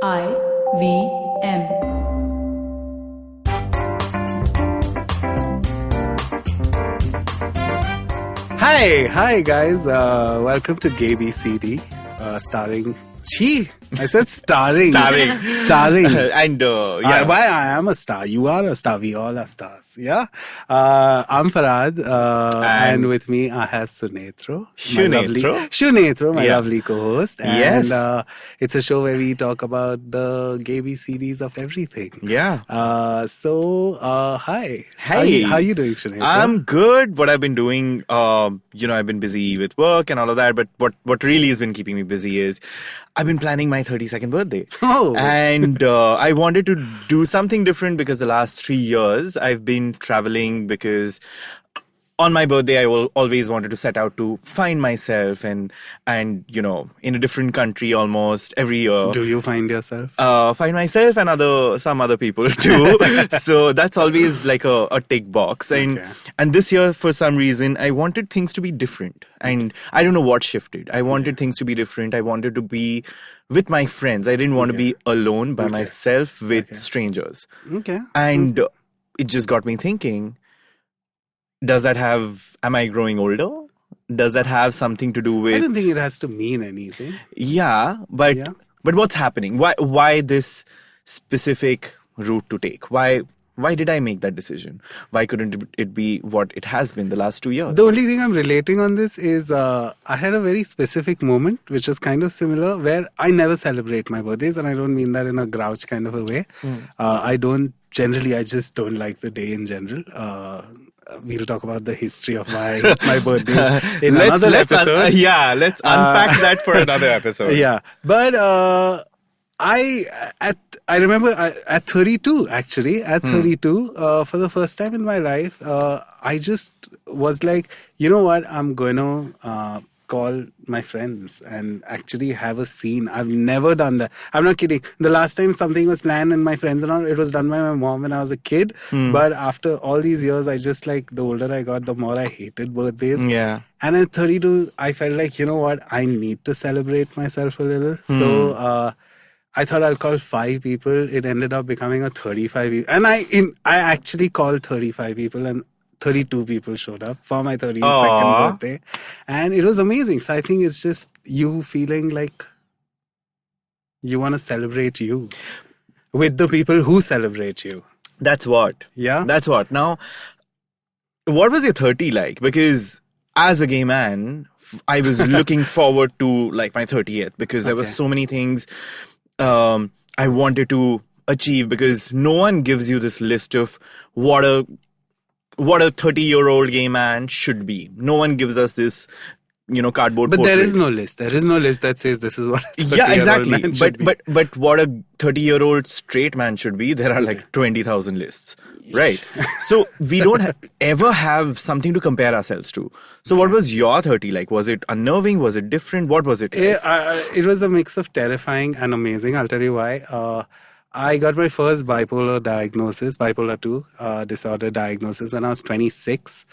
IVM. Hi guys. Welcome to GAYBCD, starring. I said starring. Starring. And yeah. Why I am a star. You are a star. We all are stars. Yeah. I'm Farhad, and with me I have Sunetro. Sunetro, my lovely co-host. And Yes. it's a show where we talk about the GAYBCDs of everything. Yeah. Hi. Hey. How you doing, Sunetro? I'm good. What I've been doing, I've been busy with work and all of that. But what really has been keeping me busy is I've been planning my 32nd birthday. Oh. And I wanted to do something different because the last 3 years I've been traveling because on my birthday, I always wanted to set out to find myself and in a different country almost every year. Do you find yourself? Find myself and some other people too. So that's always like a tick box. And this year, for some reason, I wanted things to be different. And I don't know what shifted. I wanted things to be different. I wanted to be with my friends. I didn't want to be alone by myself with strangers. Okay. And it just got me thinking, am I growing older? Does that have something to do with... I don't think it has to mean anything. Yeah, but what's happening? Why this specific route to take? Why did I make that decision? Why couldn't it be what it has been the last 2 years? The only thing I'm relating on this is I had a very specific moment, which is kind of similar, where I never celebrate my birthdays, and I don't mean that in a grouch kind of a way. I just don't like the day in general. We'll talk about the history of my birthdays in another episode. Let's unpack that for another episode. Yeah, but I remember at 32, actually, for the first time in my life, I just was like, you know what, I'm going to call my friends and actually have a scene. I've never done that. I'm not kidding. The last time something was planned and my friends and all, it was done by my mom when I was a kid. But after all these years, I just the older I got, the more I hated birthdays. Yeah. And at 32, I felt like, you know what, I need to celebrate myself a little. So I thought I'll call 5 people. It ended up becoming a 35 people. And I actually called 35 people, and 32 people showed up for my 32nd birthday. And it was amazing. So I think it's just you feeling like you want to celebrate you with the people who celebrate you. That's what. Yeah? That's what. Now, what was your 30 like? Because as a gay man, I was looking forward to my 30th because there were so many things I wanted to achieve, because no one gives you this list of what a 30-year-old gay man should be. No one gives us this, cardboard But portrait. there is no list. There is no list that says this is what a 30-year-old Yeah, exactly. man should be. But what a 30-year-old straight man should be, there are 20,000 lists, right? So we don't ever have something to compare ourselves to. So what was your 30 like? Was it unnerving? Was it different? What was it like? It was a mix of terrifying and amazing. I'll tell you why. I got my first bipolar 2 disorder diagnosis when I was 26.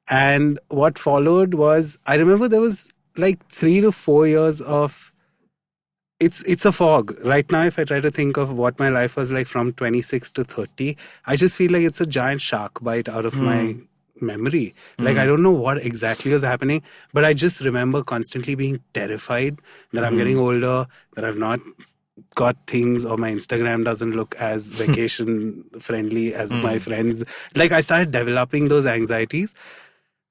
And what followed was, I remember there was 3 to 4 years of, it's a fog. Right now, if I try to think of what my life was like from 26 to 30, I just feel like it's a giant shark bite out of my memory. I don't know what exactly was happening, but I just remember constantly being terrified that I'm getting older, that I've not got things, or my Instagram doesn't look as vacation friendly as my friends. I started developing those anxieties.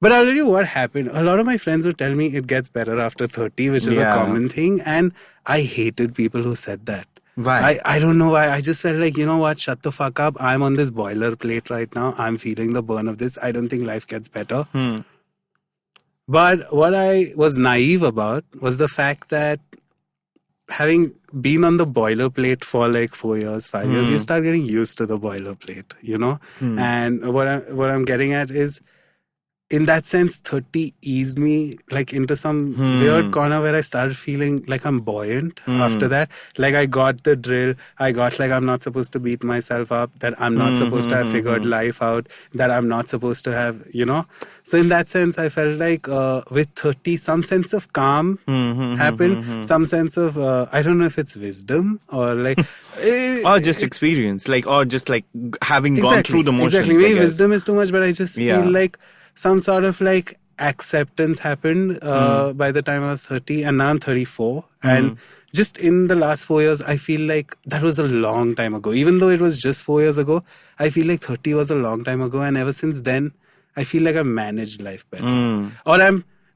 But I'll tell you what happened. A lot of my friends would tell me it gets better after 30, which is a common thing. And I hated people who said that. Why? I don't know why. I just felt like, you know what, shut the fuck up. I'm on this boilerplate right now. I'm feeling the burn of this. I don't think life gets better. But what I was naive about was the fact that having been on the boilerplate for 4 years, 5 years, you start getting used to the boilerplate, And what I'm getting at is, in that sense, 30 eased me like into some weird corner where I started feeling like I'm buoyant after that. Like I got the drill. I got like I'm not supposed to beat myself up, that I'm not supposed to have figured life out, that I'm not supposed to have, So in that sense, I felt like with 30, some sense of calm happened, some sense of, I don't know if it's wisdom or like... or just experience, like, or just like having gone through the motions. Exactly. Maybe wisdom is too much, but I just feel like some sort of like acceptance happened by the time I was 30, and now I'm 34. And just in the last 4 years, I feel like that was a long time ago. Even though it was just 4 years ago, I feel like 30 was a long time ago. And ever since then, I feel like I've managed life better. Or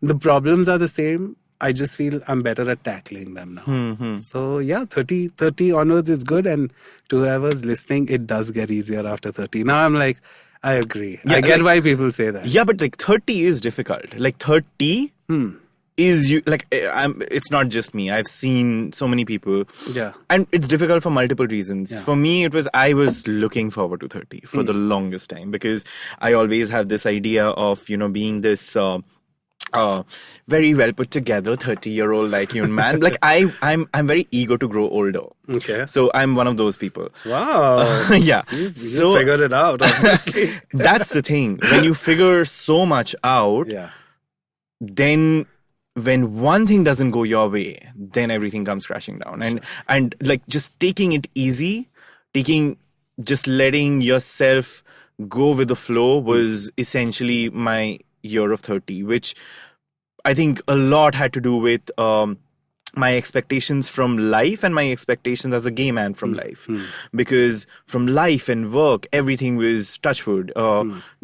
the problems are the same. I just feel I'm better at tackling them now. So yeah, 30 onwards is good. And to whoever's listening, it does get easier after 30. Now I'm like, I agree. Yeah, I get why people say that. Yeah, but like 30 is difficult. Like 30 is it's not just me. I've seen so many people. Yeah. And it's difficult for multiple reasons. Yeah. For me, I was looking forward to 30 for the longest time, because I always have this idea of, being this very well put together 30-year-old like human man. Like I'm very eager to grow older. Okay. So I'm one of those people. Wow. Yeah. You figured it out, obviously. That's the thing. When you figure so much out, then when one thing doesn't go your way, then everything comes crashing down. And like just taking it easy, just letting yourself go with the flow was essentially my year of 30, which I think a lot had to do with my expectations from life and my expectations as a gay man from life. Because from life and work, everything was touchwood,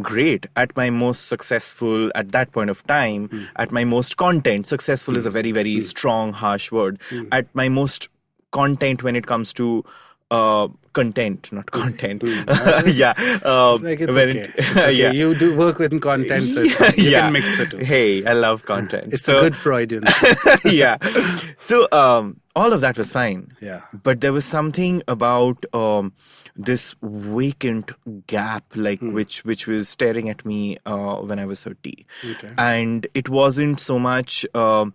great. At my most successful at that point of time, at my most content, successful is a very, very strong, harsh word. At my most content when it comes to content, not content. Yeah. It's like it's okay. It's okay. Yeah. You do work with content, so it's fine. You can mix the two. Hey, I love content. It's a good Freudian. Yeah. So all of that was fine. Yeah. But there was something about this vacant gap, like which was staring at me when I was 30. Okay. And it wasn't so much a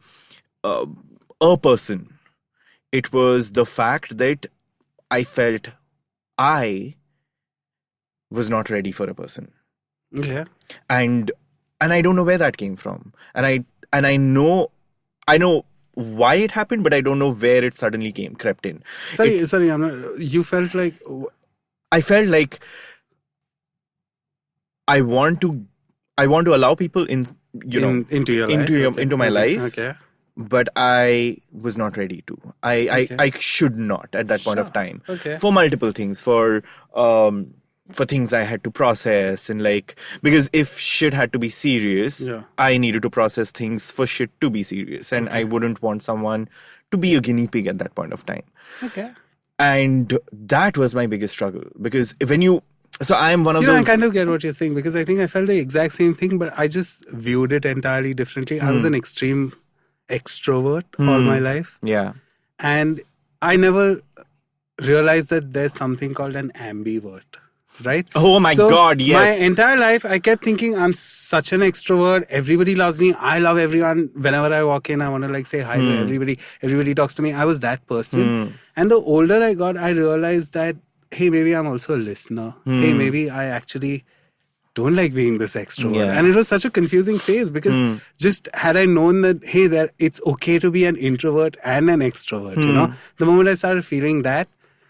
person. It was the fact that I felt I was not ready for a person. Yeah. And I don't know where that came from. And I know why it happened, but I don't know where it suddenly crept in. Sorry, I'm not, you felt like... I felt like I want to allow people into your life, into my life. Okay. But I was not ready to. I should not at that point of time. Okay. For multiple things, for things I had to process, and like, because if shit had to be serious, I needed to process things for shit to be serious, and I wouldn't want someone to be a guinea pig at that point of time. Okay. And that was my biggest struggle, because so I am one of those... I kind of get what you're saying, because I think I felt the exact same thing, but I just viewed it entirely differently. I was an extreme extrovert all my life. Yeah. And I never realized that there's something called an ambivert, right? Oh my God, yes. My entire life, I kept thinking I'm such an extrovert. Everybody loves me. I love everyone. Whenever I walk in, I want to like say hi to everybody. Everybody talks to me. I was that person. And the older I got, I realized that, hey, maybe I'm also a listener. Hey, maybe I actually don't like being this extrovert. Yeah. And it was such a confusing phase, because just had I known that, hey, it's okay to be an introvert and an extrovert, the moment I started feeling that.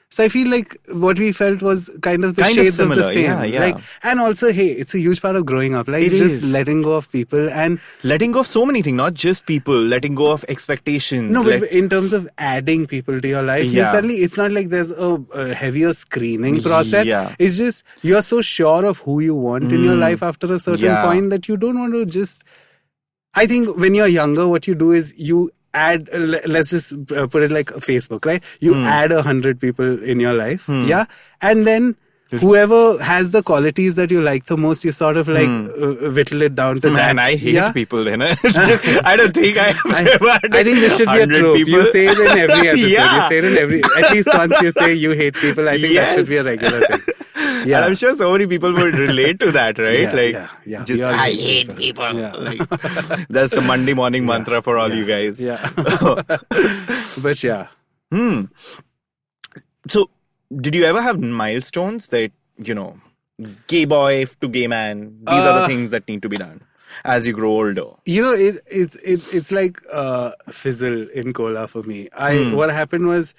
So I feel like what we felt was kind of the shades of the same. Yeah. Like, and also, hey, it's a huge part of growing up. Like, just letting go of people and... letting go of so many things, not just people, letting go of expectations. No, but in terms of adding people to your life, you suddenly, it's not like there's a heavier screening process. Yeah. It's just, you're so sure of who you want in your life after a certain point that you don't want to just... I think when you're younger, what you do is you add, let's just put it like Facebook, right? You add 100 people in your life, and then whoever has the qualities that you like the most, you sort of like whittle it down to that. Man, I hate people then. I don't think I think this should be a trope. People. You say it in every episode. You say it in at least once you say you hate people. I think that should be a regular thing. And I'm sure so many people would relate to that, right? Just, I hate people. Like, that's the Monday morning mantra for all you guys. But yeah. So, did you ever have milestones that, gay boy to gay man, these are the things that need to be done as you grow older? It's like fizzle in cola for me. What happened was,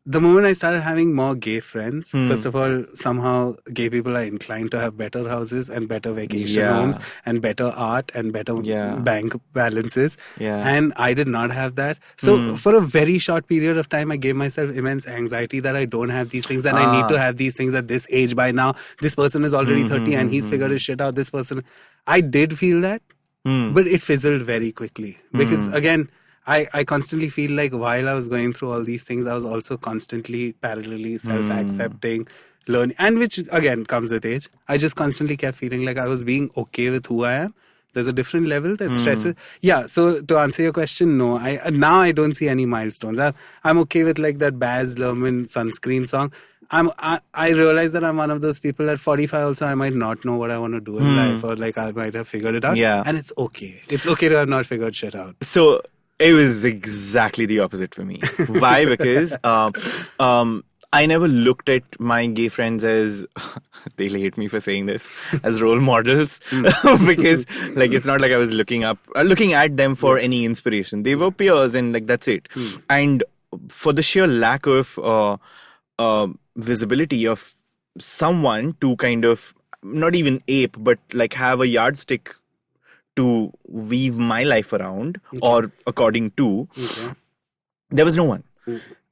the moment I started having more gay friends, first of all, somehow gay people are inclined to have better houses and better vacation homes and better art and better bank balances. And I did not have that. So for a very short period of time, I gave myself immense anxiety that I don't have these things and I need to have these things at this age by now. This person is already 30 and he's figured his shit out. This person, I did feel that, but it fizzled very quickly because again, I constantly feel like while I was going through all these things, I was also constantly parallelly self-accepting, learning, and which again comes with age. I just constantly kept feeling like I was being okay with who I am. There's a different level that stresses. Yeah, so to answer your question, no. Now I don't see any milestones. I'm okay with like that Baz Luhrmann sunscreen song. I realize that I'm one of those people at 45 also I might not know what I want to do in life, or like I might have figured it out. And it's okay. It's okay to have not figured shit out. So it was exactly the opposite for me. Why? Because I never looked at my gay friends as, they'll hate me for saying this, as role models. Because like it's not like I was looking at them for any inspiration. They were peers and like that's it. And for the sheer lack of visibility of someone to kind of not even ape, but like have a yardstick to weave my life around or according to, there was no one.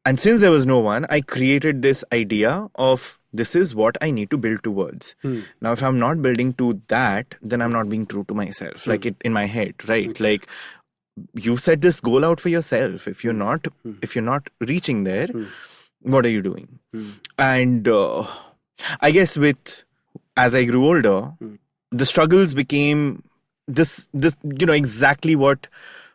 And since there was no one, I created this idea of this is what I need to build towards. Now, if I'm not building to that, then I'm not being true to myself, like it in my head, right? Like you set this goal out for yourself. If you're not reaching there, what are you doing? And I guess as I grew older, the struggles became this exactly what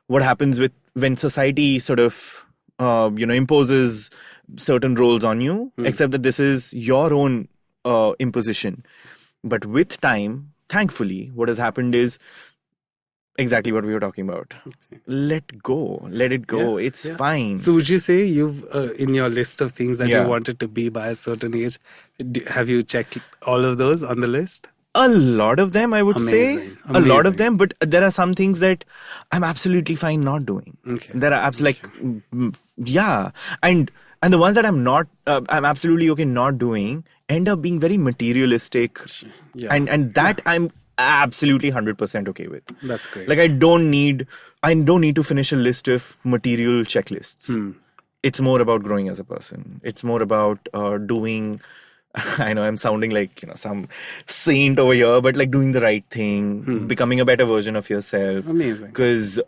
happens when society sort of imposes certain roles on you, except that this is your own imposition. But with time, thankfully, what has happened is exactly what we were talking about. Let it go. It's fine. So would you say you've in your list of things that you wanted to be by a certain age, have you checked all of those on the list? A lot of them, I would say. A lot of them, but there are some things that I'm absolutely fine not doing. There are and the ones that I'm absolutely okay not doing end up being very materialistic, and that I'm absolutely 100% okay with. That's great. Like I don't need to finish a list of material checklists. It's more about growing as a person. It's more about doing. I know I'm sounding like some saint over here, but like doing the right thing, becoming a better version of yourself. Amazing. Because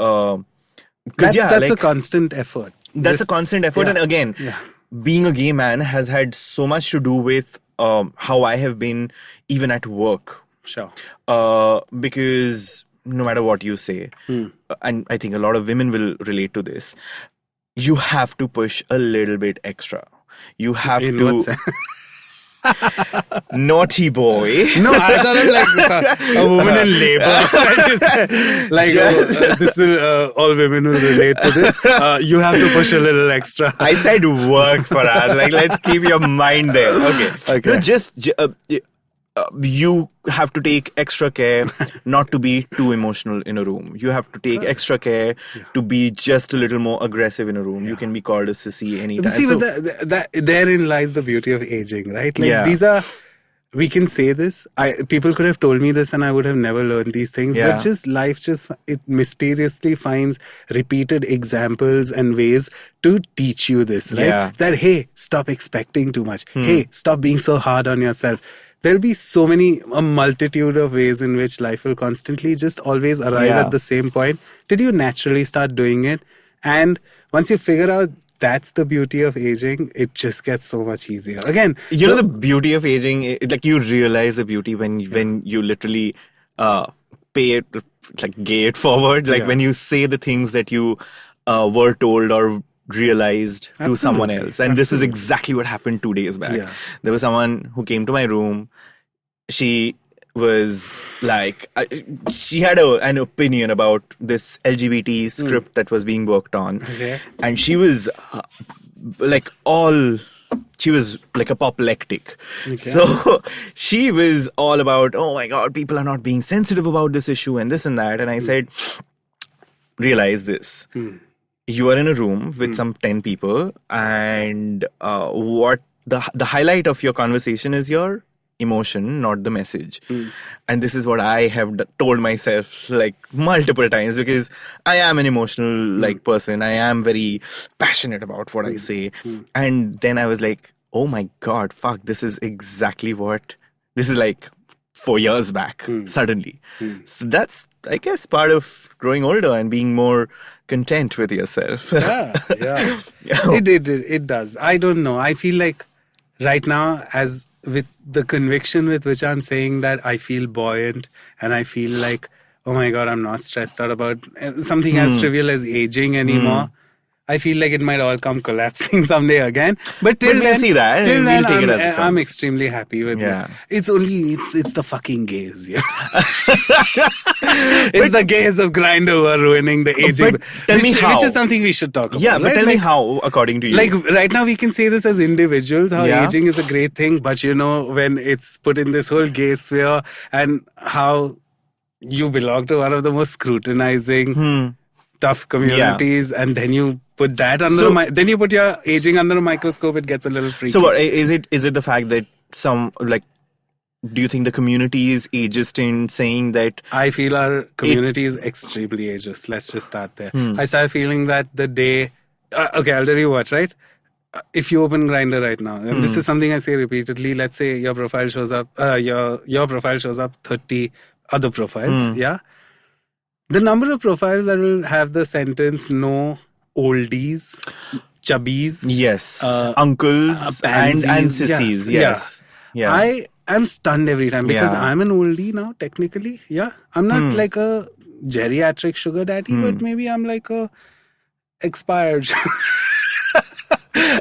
that's a constant effort. That's a constant effort, and again, being a gay man has had so much to do with how I have been even at work. Sure. Because no matter what you say, and I think a lot of women will relate to this, you have to push a little bit extra. You have to. Naughty boy. No, I thought of like a woman in labor. This will all women will relate to this. You have to push a little extra. I said work, Farhad. Like, let's keep your mind there. Okay. No, just you have to take extra care not to be too emotional in a room. You have to take extra care to be just a little more aggressive in a room. You can be called a sissy anytime. See, but therein lies the beauty of aging, right? Like these are, we can say this. People could have told me this and I would have never learned these things. But just life it mysteriously finds repeated examples and ways to teach you this, right? That, hey, stop expecting too much. Hey, stop being so hard on yourself. There'll be a multitude of ways in which life will constantly just always arrive at the same point. Did you naturally start doing it? And once you figure out that's the beauty of aging, it just gets so much easier. Again, the beauty of aging, like you realize the beauty when you literally pay it, like gay it forward. Like when you say the things that you were told or realized to someone else. And this is exactly what happened 2 days back. Yeah. There was someone who came to my room. She was like, she had an opinion about this LGBT script that was being worked on. Okay. And she was she was like apoplectic. Okay. So she was all about, oh my God, people are not being sensitive about this issue and this and that. And I said, realize this. You are in a room with some 10 people, and what the highlight of your conversation is your emotion, not the message. And this is what I have told myself like multiple times, because I am an emotional person. I am very passionate about what I say. And then I was like, oh my God, fuck, this is exactly what this is like 4 years back suddenly. So that's, I guess, part of growing older and being more content with yourself. Yeah. It does. I don't know. I feel like right now, as with the conviction with which I'm saying that, I feel buoyant and I feel like, oh my God, I'm not stressed out about something as trivial as aging anymore. I feel like it might all come collapsing someday again. But till then, see that. Till then, take it as it I'm comes. extremely happy with it. It's the fucking gays. Yeah. It's the gays of Grindr who are ruining the aging. Tell me how. Which is something we should talk about. Yeah, but right? tell me how, according to you. Like right now, we can say this as individuals, how aging is a great thing. But when it's put in this whole gay sphere, and how you belong to one of the most scrutinizing, tough communities, and then you put that under then you put your aging under a microscope, it gets a little freaky. So what is it the fact that do you think the community is ageist in saying that? I feel our community is extremely ageist. Let's just start there. I started feeling that the day okay, I'll tell you what, right? If you open Grindr right now, and this is something I say repeatedly, let's say your profile shows up your profile shows up 30 other profiles, the number of profiles that will have the sentence no oldies, chubbies, uncles and sissies, Yeah. I am stunned every time because I'm an oldie now, technically. I'm not like a geriatric sugar daddy, but maybe I'm like a expired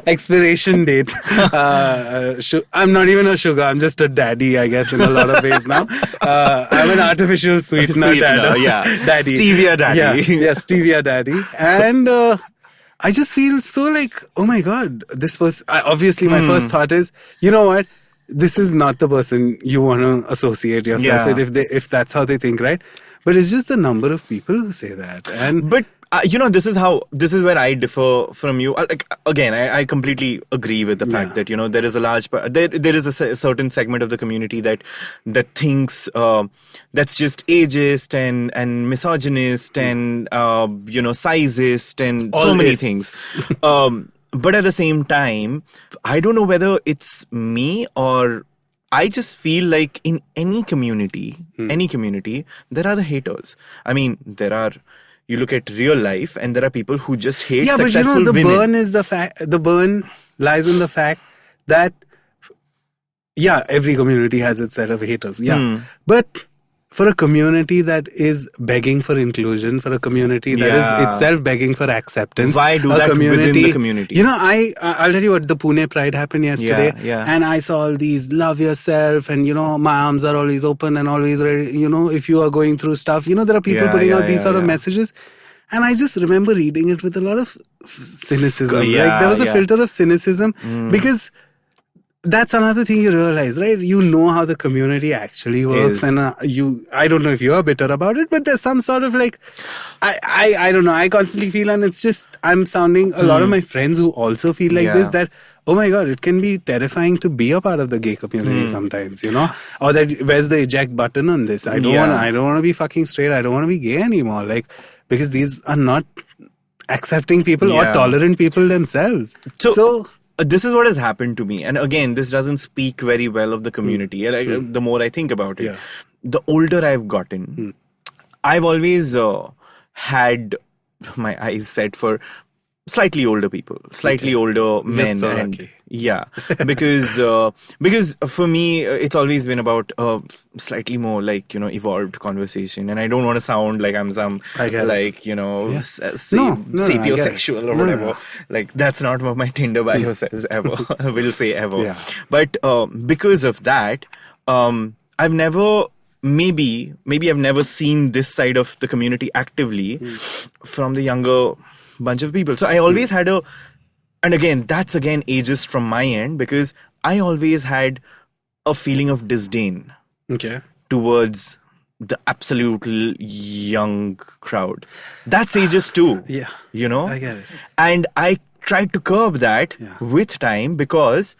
expiration date. I'm not even a sugar. I'm just a daddy, I guess, in a lot of ways now. I'm an artificial sweetener daddy. Stevia daddy. Yeah, stevia daddy. And I just feel so like, oh my God, this was obviously my first thought is, you know what? This is not the person you want to associate yourself with if that's how they think, right? But it's just the number of people who say that. But this is where I differ from you. Again, I completely agree with the fact that there is a large there is a certain segment of the community that thinks that's just ageist and misogynist and sizeist and so many things. But at the same time, I don't know whether it's me or I just feel like in any community, there are the haters. I mean, you look at real life and there are people who just hate successful women. The burn lies in the fact that, every community has its set of haters. But for a community that is begging for inclusion, for a community that is itself begging for acceptance. Why do that within the community? I'll tell you what, the Pune Pride happened yesterday. And I saw all these love yourself and, my arms are always open and always ready. If you are going through stuff, there are people putting out these sort of messages. And I just remember reading it with a lot of cynicism. There was a filter of cynicism because that's another thing you realize, right? You know how the community actually works, and I don't know if you're bitter about it, but there's some sort of I don't know. I constantly feel, and it's just I'm sounding a lot of my friends who also feel like this, that oh my God, it can be terrifying to be a part of the gay community sometimes, or that where's the eject button on this? I don't want to be fucking straight. I don't want to be gay anymore, because these are not accepting people or tolerant people themselves. So this is what has happened to me. And again, this doesn't speak very well of the community. The more I think about it, the older I've gotten, I've always had my eyes set for slightly older people, slightly older men, so and lucky. yeah, because for me it's always been about slightly more like evolved conversation, and I don't want to sound like I'm some I get it. like Yeah. sapiosexual or whatever. No. Like that's not what my Tinder bio says ever. Will say ever. Yeah. But because of that, I've never. Maybe I've never seen this side of the community actively from the younger bunch of people. So I always had and again, that's ageist from my end, because I always had a feeling of disdain Okay. towards the absolute young crowd. That's ageist too. Yeah. I get it. And I tried to curb that with time, because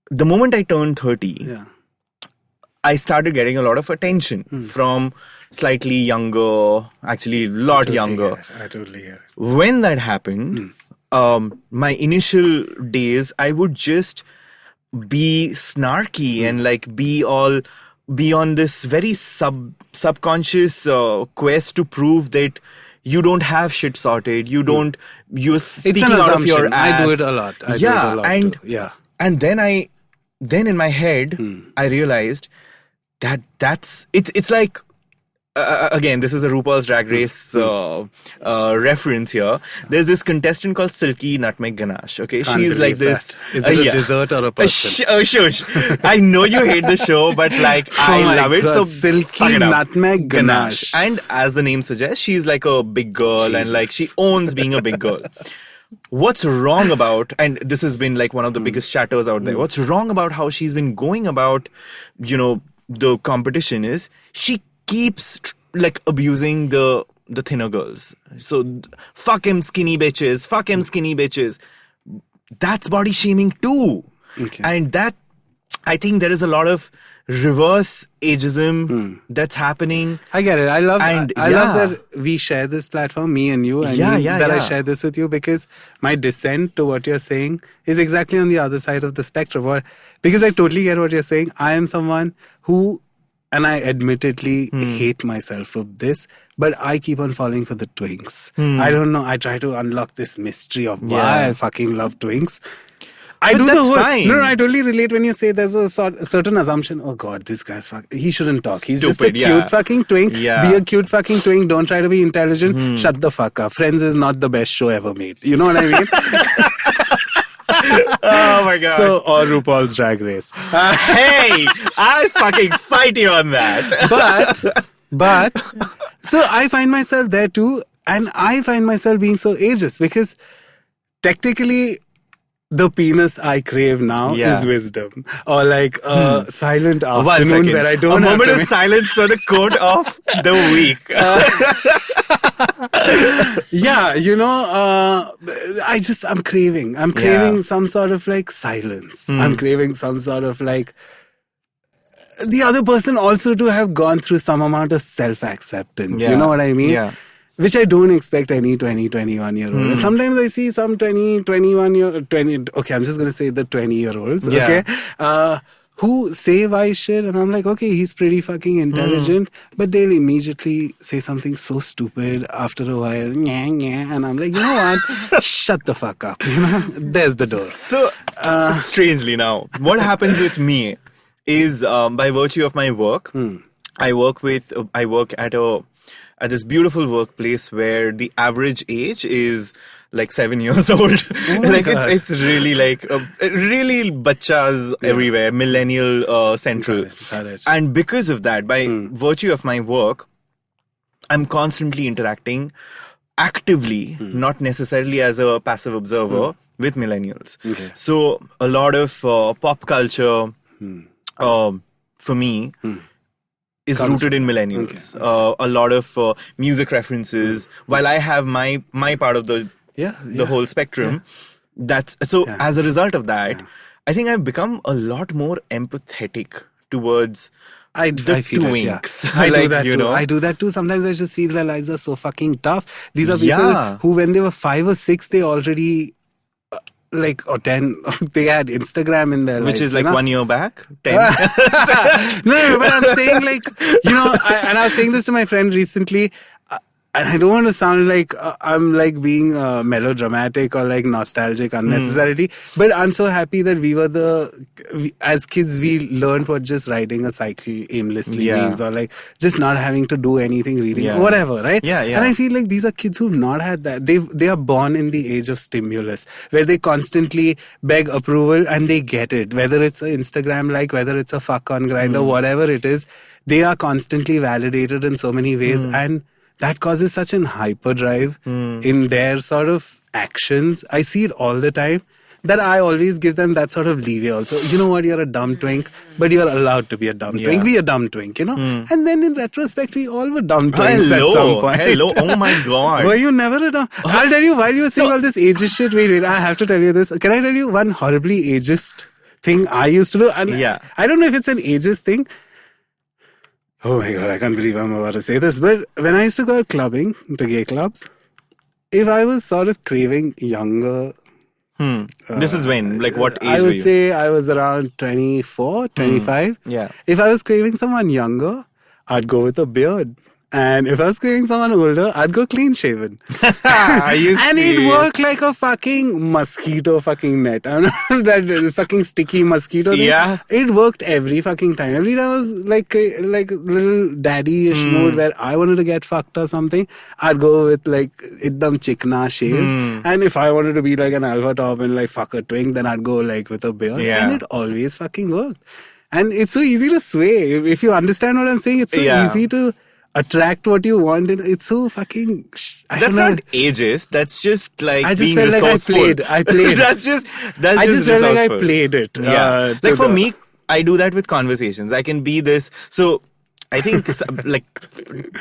the moment I turned 30, I started getting a lot of attention from slightly younger, actually a lot younger. I totally get it. When that happened, my initial days, I would just be snarky and like be on this very subconscious quest to prove that you don't have shit sorted. You're speaking out of your ass. I do it a lot. I do it a lot too. And then in my head, I realized it's like, again, this is a RuPaul's Drag Race reference here. There's this contestant called Silky Nutmeg Ganache. Okay, she's like this. Is it a dessert or a person? Shush. I know you hate the show, but like I love it. So Silky Nutmeg Ganache. And as the name suggests, she's like a big girl, and like she owns being a big girl. What's wrong about, and this has been like one of the biggest chatters out there, what's wrong about how she's been going about, the competition is she keeps like abusing the thinner girls. So fuck him skinny bitches. That's body shaming too. Okay. And that, I think there is a lot of reverse ageism that's happening. I get it. I love that we share this platform, me and you, and I share this with you, because my dissent to what you're saying is exactly on the other side of the spectrum. Because I totally get what you're saying. I am someone who, and I admittedly hate myself for this, but I keep on falling for the twinks. I don't know. I try to unlock this mystery of why I fucking love twinks. I do the whole. Fine. No, I totally relate when you say there's a certain assumption. Oh God, this guy's he shouldn't talk. He's Stupid, just a cute fucking twink. Yeah. Be a cute fucking twink. Don't try to be intelligent. Shut the fuck up. Friends is not the best show ever made. You know what I mean? Oh my God. So, or RuPaul's Drag Race. Hey, I'll fucking fight you on that. But, so I find myself there too, and I find myself being so ageist, because technically, the penis I crave now is wisdom, or like a silent afternoon where I don't have moment of silence for the quote of the week. I'm craving some sort of like silence. I'm craving some sort of like the other person also to have gone through some amount of self-acceptance. You know what I mean? Yeah. Which I don't expect any 20, 21-year-old. Sometimes I see some 20, 21-year-old, okay, I'm just going to say the 20-year-olds, okay, who say wise shit, and I'm like, okay, he's pretty fucking intelligent, but they'll immediately say something so stupid after a while, and I'm like, you know what, shut the fuck up, there's the door. So, strangely now, what happens with me is, by virtue of my work, I work at this beautiful workplace where the average age is like 7 years old. Like it's really like really bachas everywhere, millennial central. Got it. And because of that, by virtue of my work, I'm constantly interacting actively, not necessarily as a passive observer, with millennials. Okay. So a lot of pop culture for me is rooted in millennials. Okay. A lot of music references. While I have my part of the whole spectrum, that's so. As a result of that, I think I've become a lot more empathetic towards I feel twinks. It, I do that too. I do that too. Sometimes I just feel their lives are so fucking tough. These are people who, when they were 5 or 6, they already. Like, or 10, they had Instagram in their lives. Which is like 1 year back? 10? No, but I'm saying like, and I was saying this to my friend recently. and I don't want to sound like I'm like being melodramatic or like nostalgic unnecessarily, but I'm so happy that as kids, we learned what just riding a cycle aimlessly means, or like just not having to do anything, reading, whatever, right? And I feel like these are kids who've not had that. They are born in the age of stimulus, where they constantly beg approval and they get it, whether it's an Instagram like, whether it's a fuck on Grindr, whatever it is, they are constantly validated in so many ways, and that causes such an hyperdrive in their sort of actions. I see it all the time, that I always give them that sort of leeway also. You know what, you're a dumb twink, but you're allowed to be a dumb twink. Be a dumb twink, you know? And then in retrospect, we all were dumb twinks at some point. Oh my God. Were you never a dumb... I'll tell you, while you were saying all this ageist shit, wait, I have to tell you this. Can I tell you one horribly ageist thing I used to do? And I don't know if it's an ageist thing. Oh my God, I can't believe I'm about to say this. But when I used to go out clubbing, to gay clubs, if I was sort of craving younger... this is when? Like what age I were would you? say I was around 24, 25. If I was craving someone younger, I'd go with a beard. And if I was craving someone older, I'd go clean shaven. And it worked like a fucking mosquito fucking net. I don't know, that fucking sticky mosquito thing. It worked every fucking time. Every time I was like little daddy-ish mood where I wanted to get fucked or something, I'd go with like idam chikna shave. And if I wanted to be like an alpha top and like fuck a twink, then I'd go like with a beard. And it always fucking worked. And it's so easy to sway. If you understand what I'm saying, it's so easy to attract what you want. It's so fucking... That's not ageist. That's just like I just being felt resourceful. like I played. That's just I just felt like I played it. Like for me, I do that with conversations. I can be this. So I think like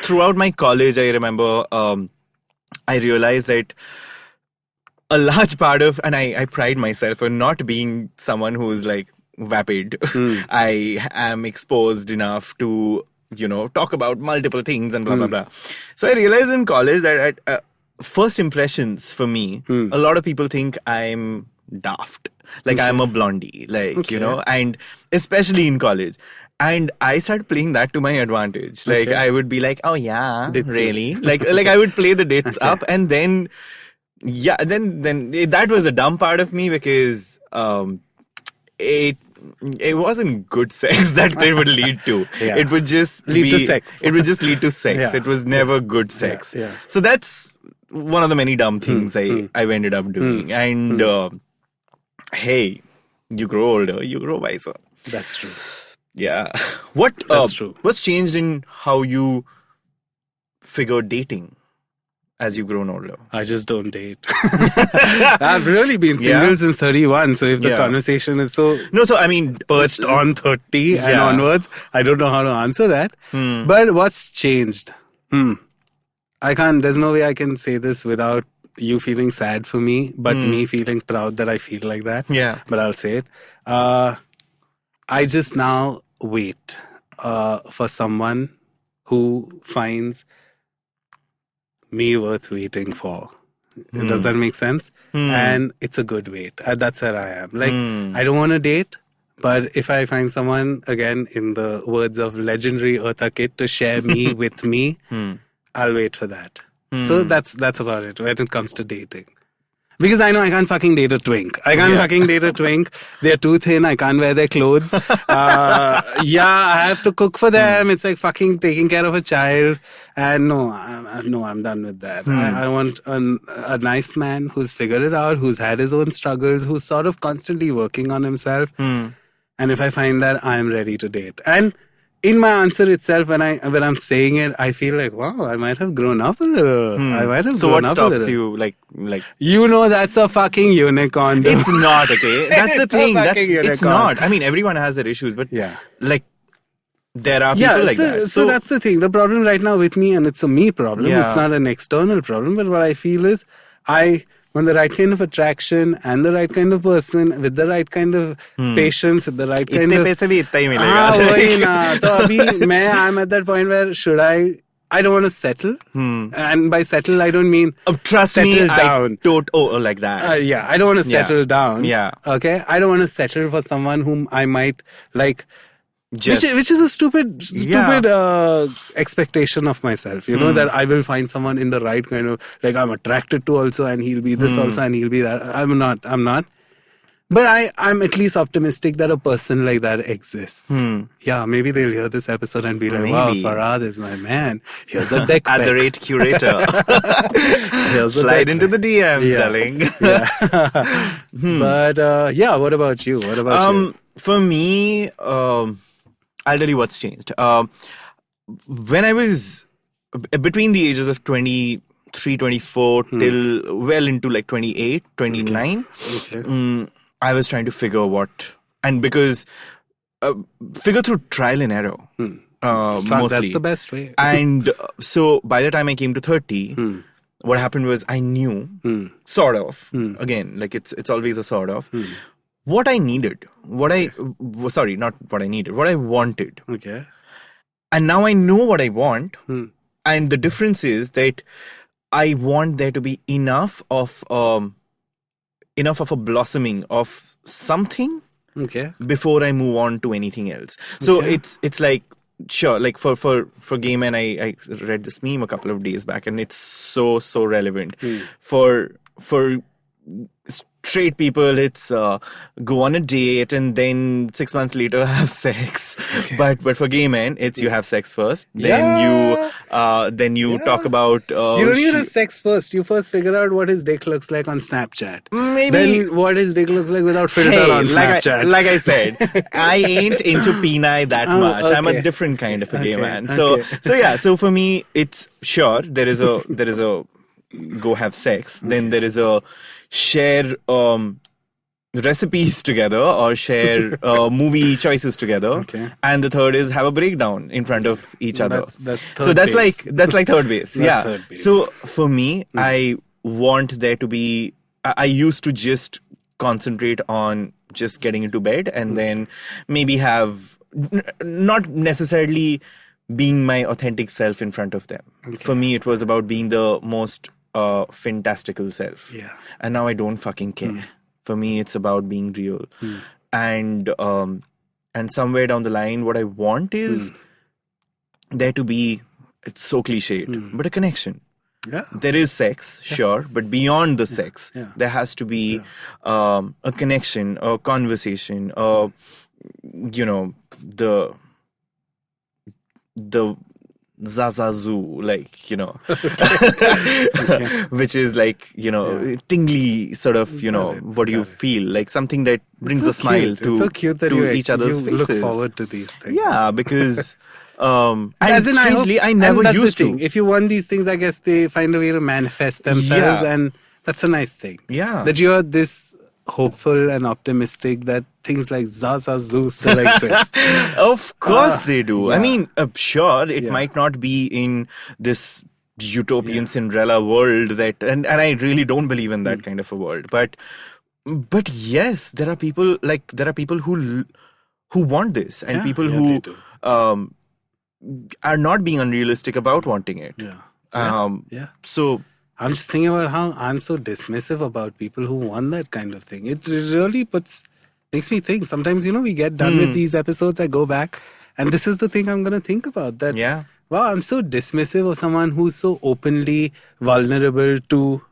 throughout my college, I remember I realized that a large part of, and I pride myself on not being someone who's like vapid. I am exposed enough to, you know, talk about multiple things and blah, blah, blah. So I realized in college that at first impressions for me, a lot of people think I'm daft. Like I'm a blondie, like, you know, and especially in college. And I started playing that to my advantage. Like I would be like, oh yeah, really? like I would play the dits up, and then, then that was the dumb part of me, because it wasn't good sex that it would lead to. It would just lead to sex. It would just lead to sex. It was never good sex. So that's one of the many dumb things I ended up doing. And hey, you grow older, you grow wiser. That's true. Yeah. That's true. What's changed in how you figure dating as you've grown older? I just don't date. I've really been single since 31. So if the conversation is so I mean, perched on 30 and onwards, I don't know how to answer that. But what's changed? I can't, there's no way I can say this without you feeling sad for me, but me feeling proud that I feel like that. But I'll say it. I just now wait for someone who finds me worth waiting for. Does that make sense? And it's a good wait. That's where I am. Like, I don't want to date, but if I find someone, again, in the words of legendary Eartha Kitt, to share me with me, I'll wait for that. So that's about it when it comes to dating. Because I know I can't fucking date a twink. I can't fucking date a twink. They're too thin. I can't wear their clothes. I have to cook for them. It's like fucking taking care of a child. And no, I'm done with that. I want a nice man who's figured it out, who's had his own struggles, who's sort of constantly working on himself. And if I find that, I'm ready to date. And in my answer itself, when I'm saying it, I feel like, wow, I might have grown up a little. I might have so grown what up a little. stops you? Like you know, that's a fucking unicorn. Dude. It's not, okay? That's the It's a thing. fucking unicorn. It's not. I mean, everyone has their issues, but like, there are people like that. So that's the thing. The problem right now with me, and it's a me problem. It's not an external problem. But what I feel is, when the right kind of attraction and the right kind of person with the right kind of patience, with the right kind of... पैसे भी इतना ही मिलेगा. वही ना. तो अभी I'm at that point where I don't want to settle. And by settle, I don't mean trust settle me, down. Like that. I don't want to settle down. Yeah. Okay? I don't want to settle for someone whom I might like Which is a stupid expectation of myself, you know, that I will find someone in the right kind of, like, I'm attracted to also, and he'll be this also, and he'll be that. I'm not. But I'm at least optimistic that a person like that exists. Yeah, maybe they'll hear this episode and be like, wow, Farhad is my man. Here's a deck At the rate curator. Slide into the DMs, darling. But what about you? For me, I'll tell you what's changed. When I was between the ages of 23, 24 till well into like 28, 29, I was trying to figure figure through trial and error. Mostly. That's the best way. And so by the time I came to 30, what happened was I knew, sort of, again, like it's always a sort of, what I needed, what I wanted. Okay. And now I know what I want. And the difference is that I want there to be enough of a blossoming of something before I move on to anything else. So it's like, sure, like for gay men, I read this meme a couple of days back, and it's so relevant. For straight people, it's go on a date and then 6 months later have sex. But for gay men, it's you have sex first, then you talk about you don't even have sex first. You first figure out what his dick looks like on Snapchat. Maybe then what his dick looks like without filter on Snapchat. Like I said, I ain't into penile that much. I'm a different kind of a gay man. So for me, it's sure there is a go have sex. Then there is a share recipes together or share movie choices together, and the third is have a breakdown in front of each other. That's like third base. Third base. So for me, I want there to be. I used to just concentrate on just getting into bed and then maybe have not necessarily being my authentic self in front of them. For me, it was about being the most fantastical self. And now I don't fucking care. For me, it's about being real. And somewhere down the line, what I want is there to be, it's so cliched, but a connection. There is sex, sure, but beyond the sex, there has to be a connection, a conversation, the Zazazu, like, which is like, tingly sort of, what do you feel? Like something that brings a smile to, it's so cute that each other's faces. Look forward to these things. Yeah, because and strangely, I never used to. If you want these things, I guess they find a way to manifest themselves, and that's a nice thing. Yeah. That you're this hopeful and optimistic that things like Zazazu still exist. Of course they do. I mean, sure, it might not be in this utopian Cinderella world that, and I really don't believe in that kind of a world. But yes, there are people who want this, and people who are not being unrealistic about wanting it. So I'm just thinking about how I'm so dismissive about people who want that kind of thing. It really makes me think. Sometimes, we get done with these episodes, I go back, and this is the thing I'm going to think about. That, wow, I'm so dismissive of someone who's so openly vulnerable to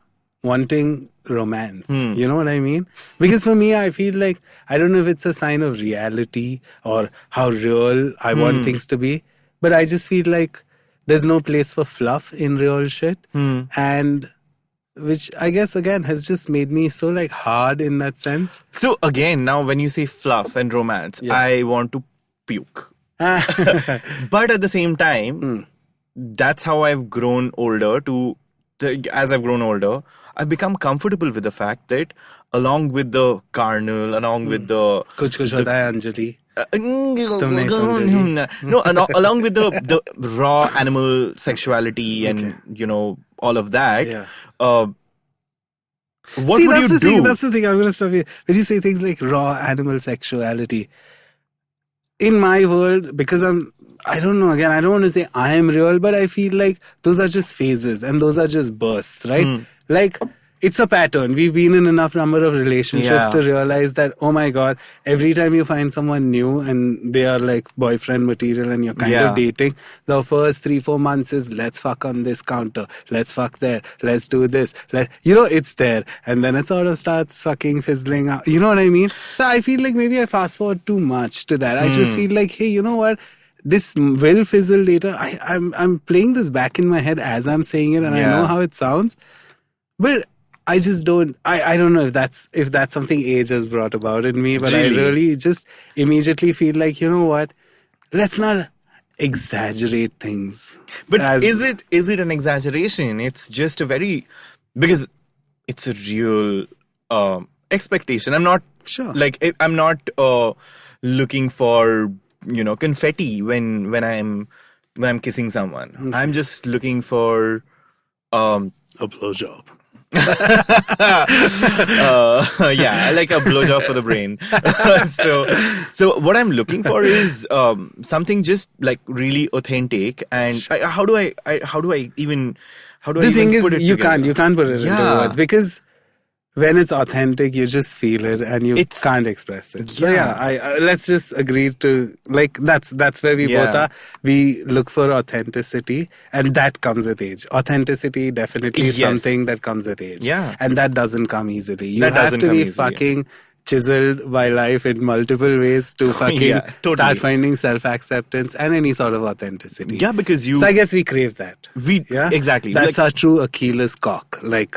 wanting romance. You know what I mean? Because for me, I feel like, I don't know if it's a sign of reality or how real I want things to be, but I just feel like there's no place for fluff in real shit. And which I guess, again, has just made me so like hard in that sense. So again, now when you say fluff and romance, I want to puke. But at the same time, that's how I've grown older as I've grown older, I've become comfortable with the fact that along with the carnal, along with the... Kuch hota hai Anjali. No, along with the raw animal sexuality and all of that. What would you do? That's the thing. I'm going to stop you. When you say things like raw animal sexuality, in my world, because I don't know. Again, I don't want to say I am real, but I feel like those are just phases and those are just bursts, right? Like it's a pattern. We've been in enough number of relationships Yeah. to realize that, oh my God, every time you find someone new and they are like boyfriend material and you're kind Yeah. of dating, the first 3-4 months is let's fuck on this counter, let's fuck there, let's do this. It's there. And then it sort of starts fucking fizzling out. You know what I mean? So I feel like maybe I fast forward too much to that. I just feel like, hey, you know what? This will fizzle later. I'm playing this back in my head as I'm saying it, and I know how it sounds. But I just don't. I don't know if that's something age has brought about in me. But Really? I really just immediately feel like, you know what? Let's not exaggerate things. But is it an exaggeration? It's just because it's a real expectation. I'm not Sure. I'm not looking for confetti when I'm kissing someone. Okay. I'm just looking for a blowjob. Like a blowjob for the brain. So what I'm looking for is something just like really authentic. And how do I even The thing is, put it you together? can't put it into words, because when it's authentic, you just feel it and you can't express it. So let's just agree to, like, that's where we both are. We look for authenticity, and that comes with age. Authenticity definitely is something that comes with age. Yeah. And that doesn't come easily. You have to be fucking chiseled by life in multiple ways to fucking start finding self-acceptance and any sort of authenticity. Yeah, because So I guess we crave that. Exactly. That's our true Achilles cock. Like,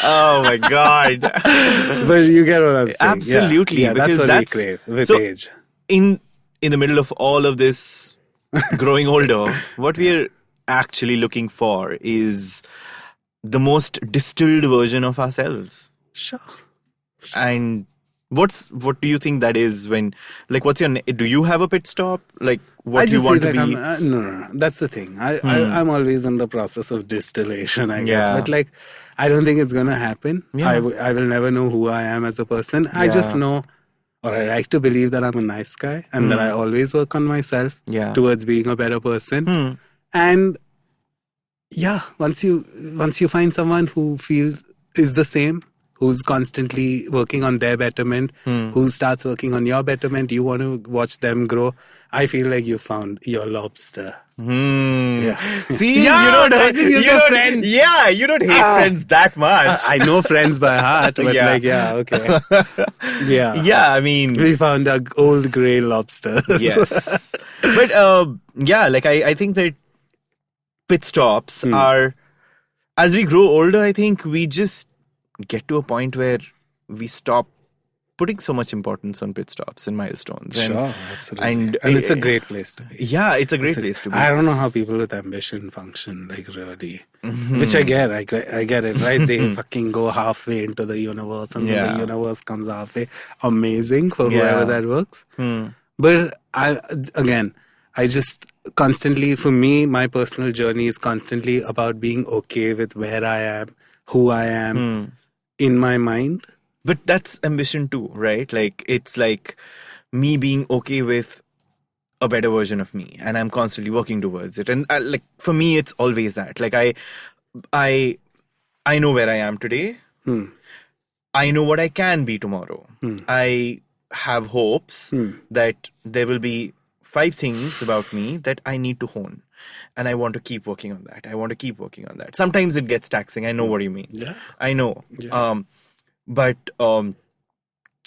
oh my God. But you get what I'm saying. Absolutely. Yeah, that's because what we crave with age. In the middle of all of this growing older, what we're actually looking for is the most distilled version of ourselves. Sure. And what do you think that is when, like, do you have a pit stop? Like, what do you want to be? No. That's the thing. I'm always in the process of distillation, I guess. But like, I don't think it's going to happen. Yeah. I will never know who I am as a person. I just know, or I like to believe that I'm a nice guy and that I always work on myself towards being a better person. And once you find someone who is the same, who's constantly working on their betterment, who starts working on your betterment, you want to watch them grow, I feel like you found your lobster. Yeah. See, you don't hate friends that much. I know friends by heart, but okay. I mean, we found our old grey lobster. Yes. But I think that pit stops are, as we grow older, I think we just get to a point where we stop putting so much importance on pit stops and milestones. Sure, absolutely. And it's a great place to be. Yeah, it's a great place to be. I don't know how people with ambition function, like, really. Which I get. I get it, right? They fucking go halfway into the universe and then the universe comes halfway. Amazing for whoever that works. But I just constantly, for me, my personal journey is constantly about being okay with where I am, who I am in my mind. But that's ambition too, right? Like, it's like me being okay with a better version of me, and I'm constantly working towards it. And like, for me, it's always that. Like, I know where I am today. I know what I can be tomorrow. I have hopes that there will be 5 things about me that I need to hone. And I want to keep working on that. Sometimes it gets taxing. I know what you mean. Yeah. I know. Yeah. But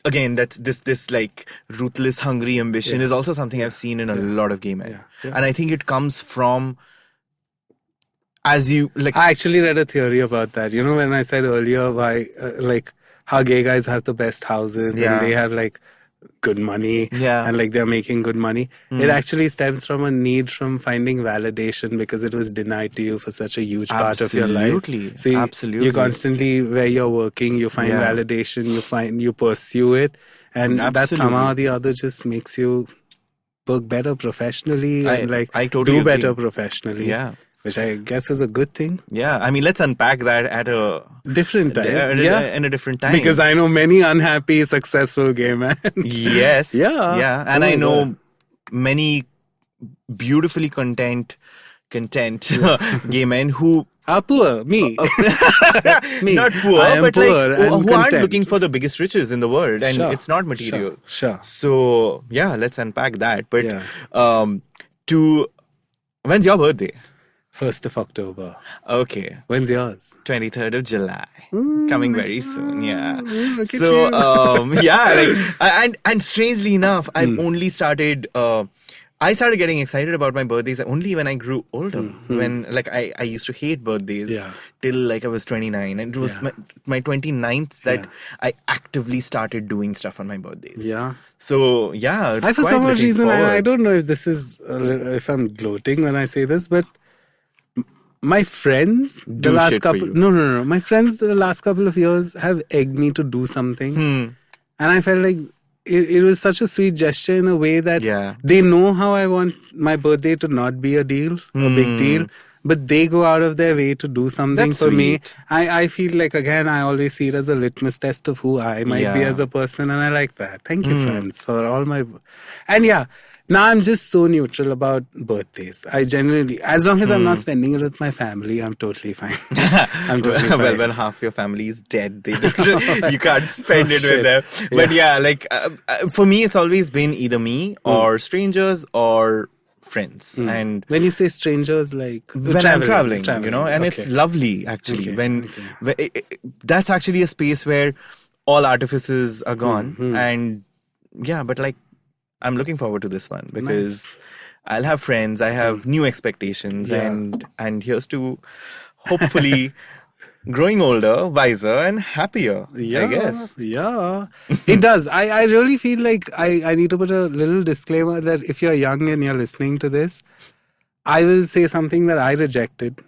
again, that's this like ruthless, hungry ambition is also something I've seen in a lot of gay men. And I think it comes from, as you like. I actually read a theory about that. You know, when I said earlier why, like, how gay guys have the best houses and they have like good money and like they're making good money. It actually stems from a need from finding validation because it was denied to you for such a huge part of your life. See, you constantly, where you're working, you find validation, you pursue it, and that somehow or the other just makes you work better professionally and like totally do better professionally. Which I guess is a good thing. Yeah, I mean, let's unpack that at a different time. In a different time. Because I know many unhappy, successful gay men. Yes. Yeah. And I know many beautifully content content gay men who poor, me. Me. Not poor, I am but poor like and who aren't content. looking for the biggest riches in the world, and Sure. it's not material. Sure. So yeah, let's unpack that. But Yeah. when's your birthday? 1st of October. Okay. When's yours? 23rd of July. Coming very soon. Yeah. Look at So you. yeah, like and strangely enough, I've only started. I started getting excited about my birthdays only when I grew older. When like I used to hate birthdays till like I was 29, and it was my 29th that I actively started doing stuff on my birthdays. Yeah. So yeah, I for quite some odd looking reason, I forward. don't know if this is if I'm gloating when I say this, but my friends the last shit for couple you. no my friends the last couple of years have egged me to do something, and I felt like it was such a sweet gesture in a way that they know how I want my birthday to not be a deal, a big deal, but they go out of their way to do something That's for me. sweet. I feel like, again, I always see it as a litmus test of who I might be as a person, and I like that. Thank you, friends, for all my... And yeah, now I'm just so neutral about birthdays. I generally, as long as I'm not spending it with my family, I'm totally fine. I'm totally fine. Well, when half your family is dead, you can't spend it shit. with them. But yeah, like for me, it's always been either me or strangers or friends. And when you say strangers, like when I'm traveling, you know, and it's okay. lovely actually. When that's actually a space where all artifices are gone, and yeah, but like I'm looking forward to this one because I'll have friends, I have new expectations, and here's to hopefully growing older, wiser, and happier. I guess. Yeah, it does. I really feel like I need to put a little disclaimer that if you're young and you're listening to this, I will say something that I rejected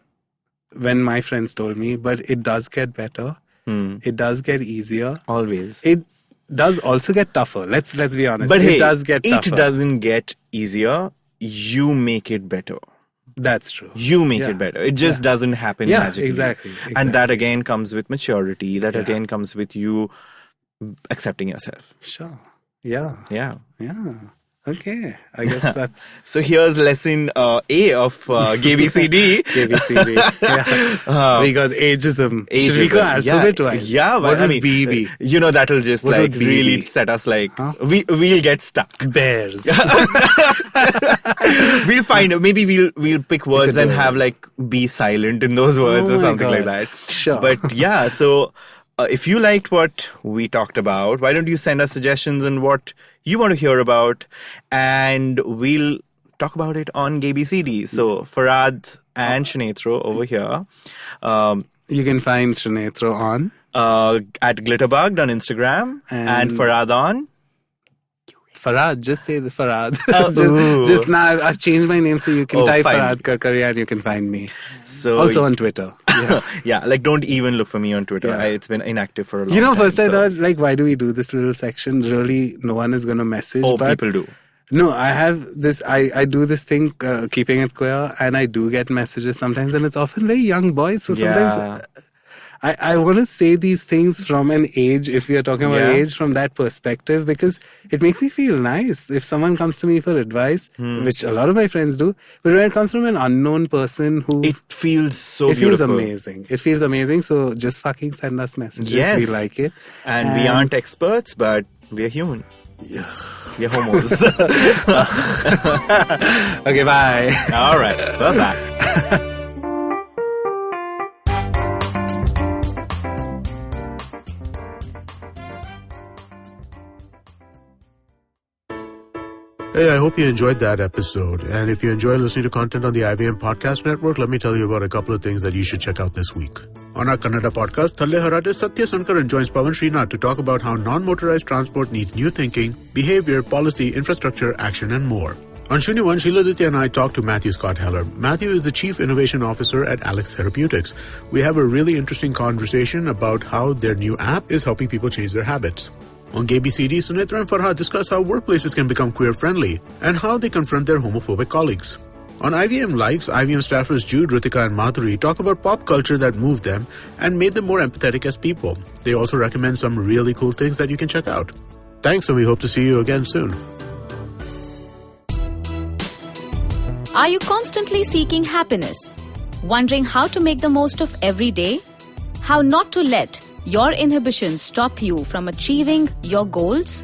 when my friends told me, but it does get better. It does get easier. Always. It does also get tougher. Let's be honest. But it does get tougher. It doesn't get easier. You make it better. That's true. You make it better. It just doesn't happen magically. Exactly. And that again comes with maturity. That again comes with you accepting yourself. Sure. Yeah. Yeah. Okay. I guess that's... So here's lesson A of GAYBCD. GAYBCD. Yeah. We got ageism. Should we go alphabet-wise? Yeah. What I would mean, B be? You know, that'll just What like would B really be? set us like... We'll get stuck. Bears. We'll find... Maybe we'll pick words and have like be silent in those words or something like that. Sure. But yeah, so... if you liked what we talked about, why don't you send us suggestions on what you want to hear about, and we'll talk about it on GAYBCD. So Farhad and Sunetro over here. You can find Sunetro on at Glitterbugged on Instagram and Farhad on... Farhad, just say the Farhad. Ooh. just now, I've changed my name so you can type fine. Farhad Karkaria and you can find me. So Also on Twitter. Yeah, like don't even look for me on Twitter. It's been inactive for a long time. You know, first I thought, like, why do we do this little section? Really, no one is going to message. Oh, but people do. No, I have this, I do this thing, keeping it queer, and I do get messages sometimes, and it's often very young boys. So sometimes I want to say these things from an age, if we are talking about age, from that perspective, because it makes me feel nice if someone comes to me for advice, which a lot of my friends do. But when it comes from an unknown person who... It feels so beautiful. It feels amazing. It feels amazing. So just fucking send us messages. We like it. And we aren't experts, but we're human. Yeah. We're homos. Okay, bye. All right. Bye-bye. Hey, I hope you enjoyed that episode. And if you enjoy listening to content on the IVM Podcast Network, let me tell you about a couple of things that you should check out this week. On our Kannada podcast, Thalle Harade Satya Sankar joins Pawan Srinath to talk about how non-motorized transport needs new thinking, behavior, policy, infrastructure, action, and more. On Shuniwan, Sheila Ditya and I talked to Matthew Scott Heller. Matthew is the Chief Innovation Officer at Alex Therapeutics. We have a really interesting conversation about how their new app is helping people change their habits. On GAYBCD, Sunetro and Farhad discuss how workplaces can become queer-friendly and how they confront their homophobic colleagues. On IVM Likes, IVM staffers Jude, Ritika and Madhuri talk about pop culture that moved them and made them more empathetic as people. They also recommend some really cool things that you can check out. Thanks, and we hope to see you again soon. Are you constantly seeking happiness? Wondering how to make the most of every day? How not to let your inhibitions stop you from achieving your goals?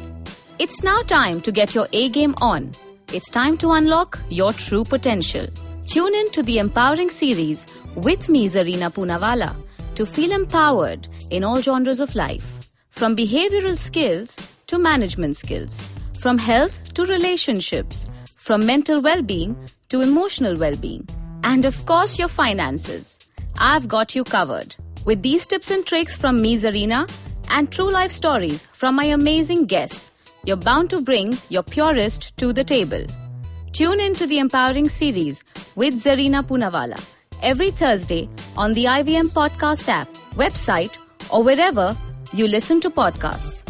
It's now time to get your A game on. It's time to unlock your true potential. Tune in to the Empowering series with me, Zarina Poonawalla, to feel empowered in all genres of life. From behavioral skills to management skills. From health to relationships. From mental well-being to emotional well-being. And of course, your finances. I've got you covered. With these tips and tricks from me, Zarina, and true life stories from my amazing guests, you're bound to bring your purest to the table. Tune in to the Empowering series with Zarina Poonawalla every Thursday on the IVM Podcast app, website, or wherever you listen to podcasts.